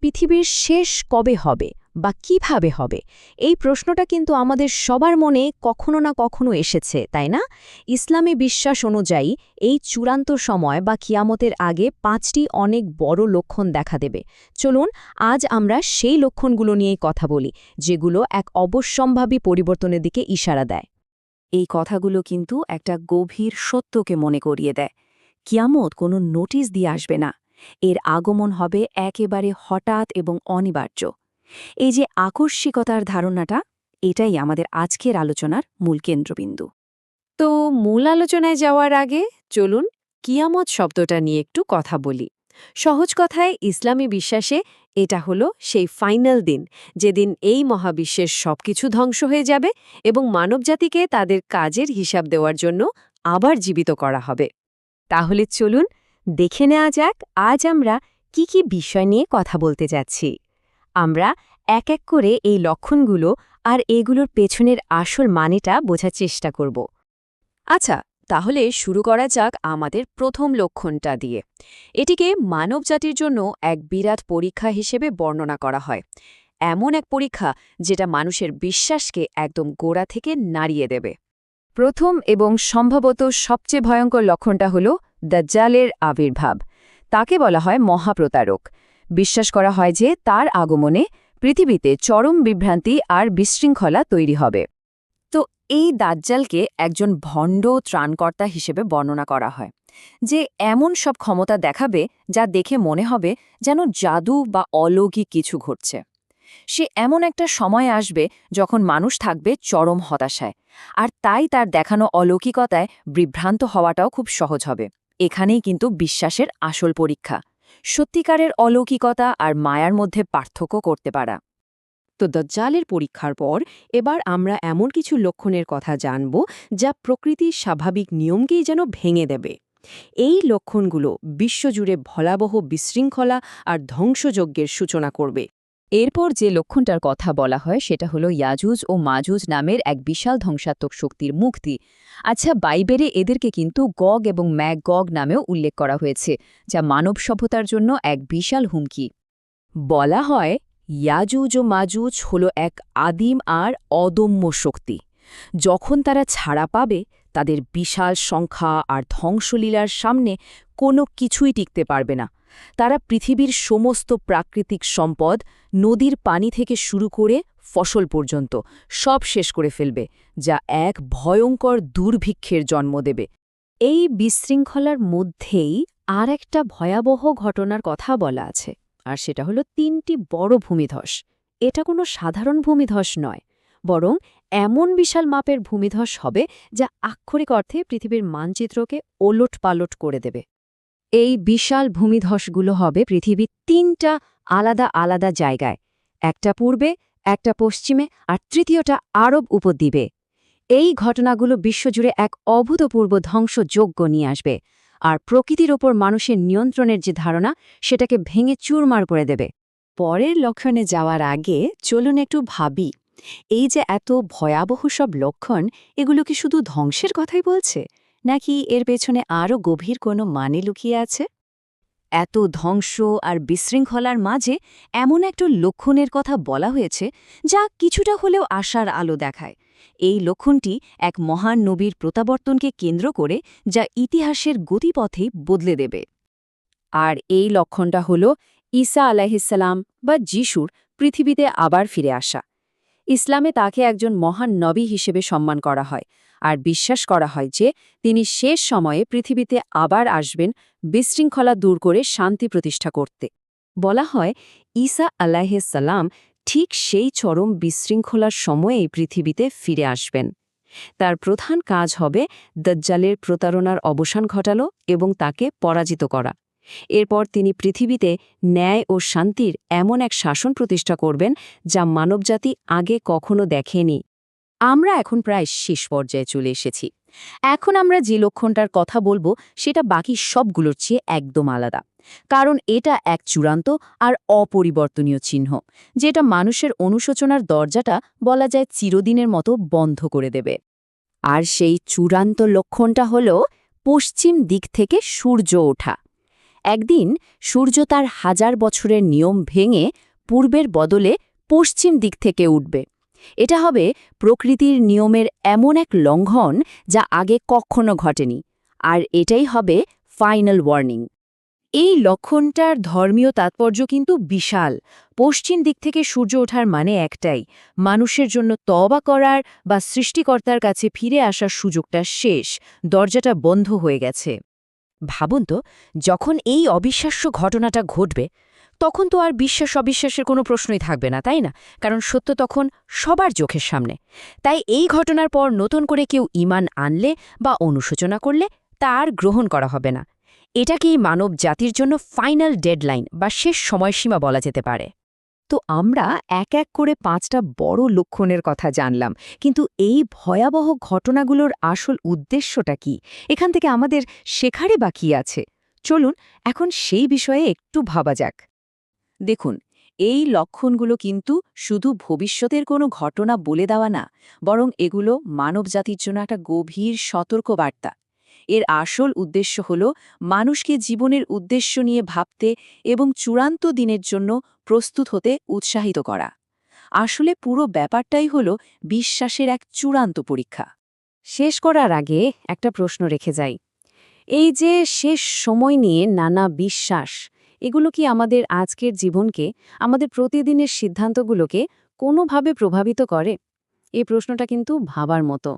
পৃথিবীর শেষ কবে হবে বা কিভাবে হবে এই প্রশ্নটা কিন্তু আমাদের সবার মনে কখনো না কখনো এসেছে, তাই না? ইসলামী বিশ্বাস অনুযায়ী এই চূড়ান্ত সময় বা কিয়ামতের আগে ৫টি অনেক বড় লক্ষণ দেখা দেবে। চলুন আজ আমরা সেই লক্ষণগুলো নিয়েই কথা বলি, যেগুলো এক অবশ্যম্ভাবী পরিবর্তনের দিকে ইশারা দেয়। এই কথাগুলো কিন্তু একটা গভীর সত্যকে মনে করিয়ে দেয়। কিয়ামত কোনো নোটিশ দিয়ে আসবে না, এর আগমন হবে একেবারে হঠাৎ এবং অনিবার্য। এই যে আকস্মিকতার ধারণাটা, এটাই আমাদের আজকের আলোচনার মূল কেন্দ্রবিন্দু। তো মূল আলোচনায় যাওয়ার আগে চলুন কিয়ামত শব্দটা নিয়ে একটু কথা বলি। সহজ কথায় ইসলামী বিশ্বাসে এটা হলো সেই ফাইনাল দিন, যেদিন এই মহাবিশ্বের সবকিছু ধ্বংস হয়ে যাবে এবং মানবজাতিকে তাদের কাজের হিসাব দেওয়ার জন্য আবার জীবিত করা হবে। তাহলে চলুন দেখে নেওয়া যাক আজ আমরা কি কি বিষয় নিয়ে কথা বলতে যাচ্ছি। আমরা এক এক করে এই লক্ষণগুলো আর এগুলোর পেছনের আসল মানেটা বোঝার চেষ্টা করব। আচ্ছা, তাহলে শুরু করা যাক আমাদের প্রথম লক্ষণটা দিয়ে। এটিকে মানবজাতির জন্য এক বিরাট পরীক্ষা হিসেবে বর্ণনা করা হয়। এমন এক পরীক্ষা যেটা মানুষের বিশ্বাসকে একদম গোড়া থেকে নাড়িয়ে দেবে। প্রথম এবং সম্ভবত সবচেয়ে ভয়ঙ্কর লক্ষণটা হল দাজ্জালের আবির্ভাব। তাকে বলা হয় মহাপ্রতারক। বিশ্বাস করা হয় যে তার আগমনে পৃথিবীতে চরম বিভ্রান্তি আর বিশৃঙ্খলা তৈরি হবে। তো এই দাজ্জালকে একজন ভণ্ড ত্রাণকর্তা হিসেবে বর্ণনা করা হয়, যে এমন সব ক্ষমতা দেখাবে যা দেখে মনে হবে যেন জাদু বা অলৌকিক কিছু ঘটছে। সে এমন একটা সময় আসবে যখন মানুষ থাকবে চরম হতাশায়, আর তাই তার দেখানো অলৌকিকতায় বিভ্রান্ত হওয়াটাও খুব সহজ হবে। এখানেই কিন্তু বিশ্বাসের আসল পরীক্ষা, সত্যিকারের অলৌকিকতা আর মায়ার মধ্যে পার্থক্য করতে পারা। তো দাজ্জালের পরীক্ষার পর এবার আমরা এমন কিছু লক্ষণের কথা জানব যা প্রকৃতির স্বাভাবিক নিয়মকেই যেন ভেঙে দেবে। এই লক্ষণগুলো বিশ্বজুড়ে ভয়াবহ বিশৃঙ্খলা আর ধ্বংসযজ্ঞের সূচনা করবে। এরপর যে লক্ষণটার কথা বলা হয় সেটা হলো ইয়াজুজ ও মাজুজ নামের এক বিশাল ধ্বংসাত্মক শক্তির মুক্তি। আচ্ছা, বাইবেলে এদেরকে কিন্তু গগ এবং ম্যাগগ নামেও উল্লেখ করা হয়েছে, যা মানব সভ্যতার জন্য এক বিশাল হুমকি। বলা হয় ইয়াজুজ ও মাজুজ হল এক আদিম আর অদম্য শক্তি। যখন তারা ছাড়া পাবে, তাদের বিশাল সংখ্যা আর ধ্বংসলীলার সামনে কোনো কিছুই টিকতে পারবে না। তারা পৃথিবীর সমস্ত প্রাকৃতিক সম্পদ, নদীর পানি থেকে শুরু করে ফসল পর্যন্ত সব শেষ করে ফেলবে, যা এক ভয়ঙ্কর দুর্ভিক্ষের জন্ম দেবে। এই বিশৃঙ্খলার মধ্যেই আর একটা ভয়াবহ ঘটনার কথা বলা আছে, আর সেটা হলো ৩টি বড় ভূমিধস। এটা কোনো সাধারণ ভূমিধস নয়, বরং এমন বিশাল মাপের ভূমিধস হবে যা আক্ষরিক অর্থে পৃথিবীর মানচিত্রকে ওলটপালট করে দেবে। এই বিশাল ভূমিধসগুলো হবে পৃথিবীর ৩টা আলাদা আলাদা জায়গায়, একটা পূর্বে, একটা পশ্চিমে আর তৃতীয়টা আরব উপদ্বীপে। এই ঘটনাগুলো বিশ্বজুড়ে এক অভূতপূর্ব ধ্বংসযজ্ঞ নিয়ে আসবে, আর প্রকৃতির ওপর মানুষের নিয়ন্ত্রণের যে ধারণা সেটাকে ভেঙে চুরমার করে দেবে। পরের লক্ষণে যাওয়ার আগে চলুন একটু ভাবি, এই যে এত ভয়াবহ সব লক্ষণ, এগুলো কি শুধু ধ্বংসের কথাই বলছে, নাকি এর পেছনে আরও গভীর কোনো মানে লুকিয়ে আছে? এত ধ্বংস আর বিশৃঙ্খলার মাঝে এমন একটা লক্ষণের কথা বলা হয়েছে যা কিছুটা হলেও আশার আলো দেখায়। এই লক্ষণটি এক মহান নবীর প্রত্যাবর্তনকে কেন্দ্র করে, যা ইতিহাসের গতিপথেই বদলে দেবে। আর এই লক্ষণটা হল ঈসা আলাইহিসসালাম বা যিশুর পৃথিবীতে আবার ফিরে আসা। ইসলামে তাকে একজন মহান নবী হিসেবে সম্মান করা হয়, আর বিশ্বাস করা হয় যে তিনি শেষ সময়ে পৃথিবীতে আবার আসবেন বিশৃঙ্খলা দূর করে শান্তি প্রতিষ্ঠা করতে। বলা হয় ঈসা আলাইহিসসালাম ঠিক সেই চরম বিশৃঙ্খলার সময়েই পৃথিবীতে ফিরে আসবেন। তার প্রধান কাজ হবে দাজ্জালের প্রতারণার অবসান ঘটানো এবং তাকে পরাজিত করা। এরপর তিনি পৃথিবীতে ন্যায় ও শান্তির এমন এক শাসন প্রতিষ্ঠা করবেন যা মানবজাতি আগে কখনো দেখেনি। আমরা এখন প্রায় শেষ পর্যায়ে চলে এসেছি। এখন আমরা যে লক্ষণটার কথা বলবো সেটা বাকি সবগুলোর চেয়ে একদম আলাদা, কারণ এটা এক চূড়ান্ত আর অপরিবর্তনীয় চিহ্ন, যেটা মানুষের অনুশোচনার দরজাটা বলা যায় চিরদিনের মতো বন্ধ করে দেবে। আর সেই চূড়ান্ত লক্ষণটা হল পশ্চিম দিক থেকে সূর্য ওঠা। একদিন সূর্য তার 1000 বছরের নিয়ম ভেঙে পূর্বের বদলে পশ্চিম দিক থেকে উঠবে। এটা হবে প্রকৃতির নিয়মের এমন এক লঙ্ঘন যা আগে কখনো ঘটেনি, আর এটাই হবে ফাইনাল ওয়ার্নিং। এই লক্ষণটার ধর্মীয় তাৎপর্য কিন্তু বিশাল। পশ্চিম দিক থেকে সূর্য ওঠার মানে একটাই, মানুষের জন্য তওবা করার বা সৃষ্টিকর্তার কাছে ফিরে আসার সুযোগটা শেষ, দরজাটা বন্ধ হয়ে গেছে। ভাবুন তো, যখন এই অবিশ্বাস্য ঘটনাটা ঘটবে তখন তো আর বিশ্বাস অবিশ্বাসের কোনো প্রশ্নই থাকবে না, তাই না? কারণ সত্য তখন সবার চোখের সামনে। তাই এই ঘটনার পর নতুন করে কেউ ঈমান আনলে বা অনুশোচনা করলে তা আর গ্রহণ করা হবে না। এটাকেই মানব জাতির জন্য ফাইনাল ডেডলাইন বা শেষ সময়সীমা বলা যেতে পারে। তো আমরা এক এক করে 5টা বড় লক্ষণের কথা জানলাম, কিন্তু এই ভয়াবহ ঘটনাগুলোর আসল উদ্দেশ্যটা কি? এখান থেকে আমাদের শেখারই বাকি আছে। চলুন এখন সেই বিষয়ে একটু ভাবা যাক। দেখুন, এই লক্ষণগুলো কিন্তু শুধু ভবিষ্যতের কোনো ঘটনা বলে দেওয়া না, বরং এগুলো মানবজাতির জন্য একটা গভীর সতর্কবার্তা। এর আসল উদ্দেশ্য হল মানুষকে জীবনের উদ্দেশ্য নিয়ে ভাবতে এবং চূড়ান্ত দিনের জন্য প্রস্তুত হতে উৎসাহিত করা। আসলে পুরো ব্যাপারটাই হল বিশ্বাসের এক চূড়ান্ত পরীক্ষা। শেষ করার আগে একটা প্রশ্ন রেখে যাই। এই যে শেষ সময় নিয়ে নানা বিশ্বাস, এগুলো কি আমাদের আজকের জীবনকে, আমাদের প্রতিদিনের সিদ্ধান্তগুলোকে কোনোভাবে প্রভাবিত করে? এই প্রশ্নটা কিন্তু ভাবার মতো।